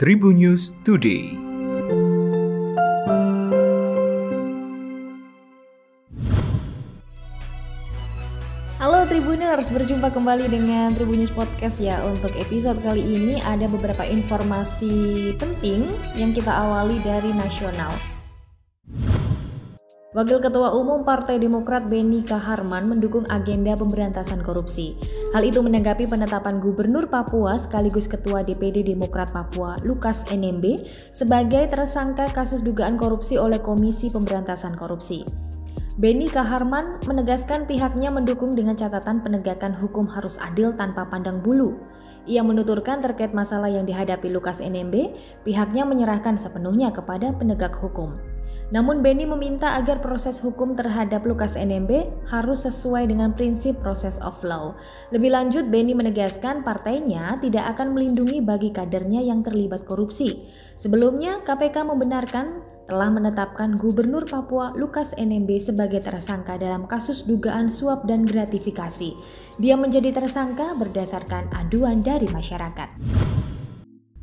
Tribun News Today. Halo Tribuners, berjumpa kembali dengan Tribun News Podcast ya. Untuk episode kali ini ada beberapa informasi penting yang kita awali dari nasional. Wakil Ketua Umum Partai Demokrat Benny Kaharman mendukung agenda pemberantasan korupsi. Hal itu menanggapi penetapan Gubernur Papua sekaligus Ketua DPD Demokrat Papua Lukas NMB sebagai tersangka kasus dugaan korupsi oleh Komisi Pemberantasan Korupsi. Benny Kaharman menegaskan pihaknya mendukung dengan catatan penegakan hukum harus adil tanpa pandang bulu. Ia menuturkan terkait masalah yang dihadapi Lukas NMB, pihaknya menyerahkan sepenuhnya kepada penegak hukum. Namun Benny meminta agar proses hukum terhadap Lukas NMB harus sesuai dengan prinsip proses of law. Lebih lanjut, Benny menegaskan partainya tidak akan melindungi bagi kadernya yang terlibat korupsi. Sebelumnya, KPK membenarkan telah menetapkan Gubernur Papua Lukas NMB sebagai tersangka dalam kasus dugaan suap dan gratifikasi. Dia menjadi tersangka berdasarkan aduan dari masyarakat.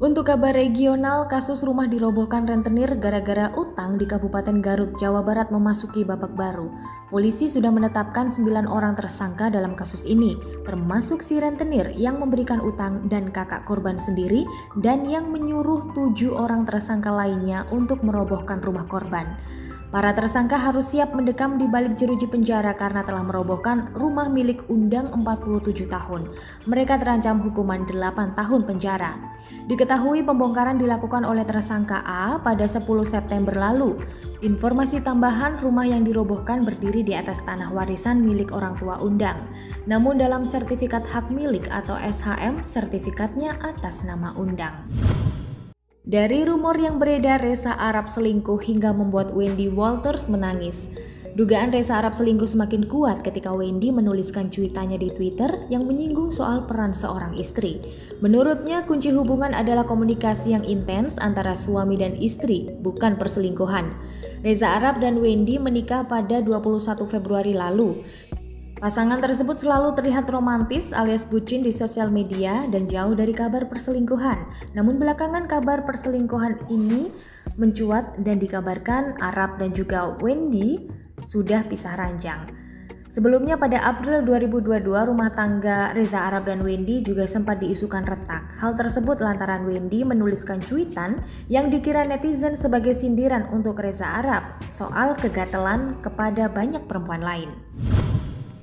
Untuk kabar regional, kasus rumah dirobohkan rentenir gara-gara utang di Kabupaten Garut, Jawa Barat memasuki babak baru. Polisi sudah menetapkan 9 orang tersangka dalam kasus ini, termasuk si rentenir yang memberikan utang dan kakak korban sendiri dan yang menyuruh 7 orang tersangka lainnya untuk merobohkan rumah korban. Para tersangka harus siap mendekam di balik jeruji penjara karena telah merobohkan rumah milik Undang 47 tahun. Mereka terancam hukuman 8 tahun penjara. Diketahui pembongkaran dilakukan oleh tersangka A pada 10 September lalu. Informasi tambahan, rumah yang dirobohkan berdiri di atas tanah warisan milik orang tua Undang. Namun dalam sertifikat hak milik atau SHM, sertifikatnya atas nama Undang. Dari rumor yang beredar Reza Arab selingkuh hingga membuat Wendy Walters menangis. Dugaan Reza Arab selingkuh semakin kuat ketika Wendy menuliskan cuitannya di Twitter yang menyinggung soal peran seorang istri. Menurutnya, kunci hubungan adalah komunikasi yang intens antara suami dan istri, bukan perselingkuhan. Reza Arab dan Wendy menikah pada 21 Februari lalu. Pasangan tersebut selalu terlihat romantis alias bucin di sosial media dan jauh dari kabar perselingkuhan. Namun belakangan kabar perselingkuhan ini mencuat dan dikabarkan Arab dan juga Wendy sudah pisah ranjang. Sebelumnya pada April 2022 rumah tangga Reza Arab dan Wendy juga sempat diisukan retak. Hal tersebut lantaran Wendy menuliskan cuitan yang dikira netizen sebagai sindiran untuk Reza Arab soal kegatelan kepada banyak perempuan lain.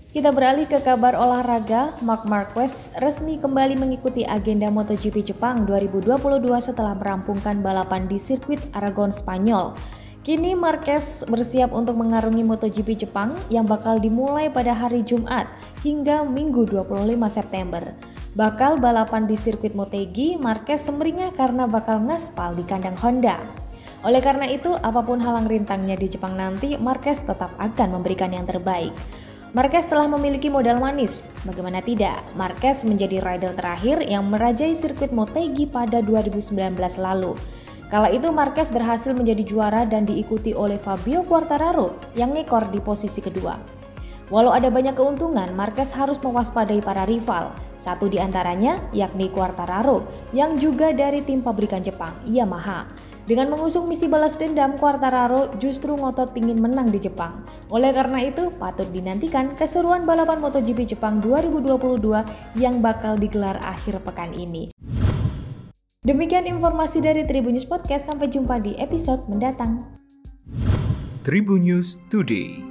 Kita beralih ke kabar olahraga. Marc Marquez resmi kembali mengikuti agenda MotoGP Jepang 2022 setelah merampungkan balapan di sirkuit Aragon, Spanyol. Kini Marquez bersiap untuk mengarungi MotoGP Jepang yang bakal dimulai pada hari Jumat hingga Minggu 25 September. Bakal balapan di sirkuit Motegi, Marquez semeringah karena bakal ngaspal di kandang Honda. Oleh karena itu, apapun halang rintangnya di Jepang nanti, Marquez tetap akan memberikan yang terbaik. Marquez telah memiliki modal manis. Bagaimana tidak, Marquez menjadi rider terakhir yang merajai sirkuit Motegi pada 2019 lalu. Kala itu Marquez berhasil menjadi juara dan diikuti oleh Fabio Quartararo yang ngekor di posisi kedua. Walau ada banyak keuntungan, Marquez harus mewaspadai para rival. Satu di antaranya yakni Quartararo yang juga dari tim pabrikan Jepang, Yamaha. Dengan mengusung misi balas dendam, Quartararo justru ngotot pingin menang di Jepang. Oleh karena itu, patut dinantikan keseruan balapan MotoGP Jepang 2022 yang bakal digelar akhir pekan ini. Demikian informasi dari Tribun News Podcast, sampai jumpa di episode mendatang. Tribun News Today.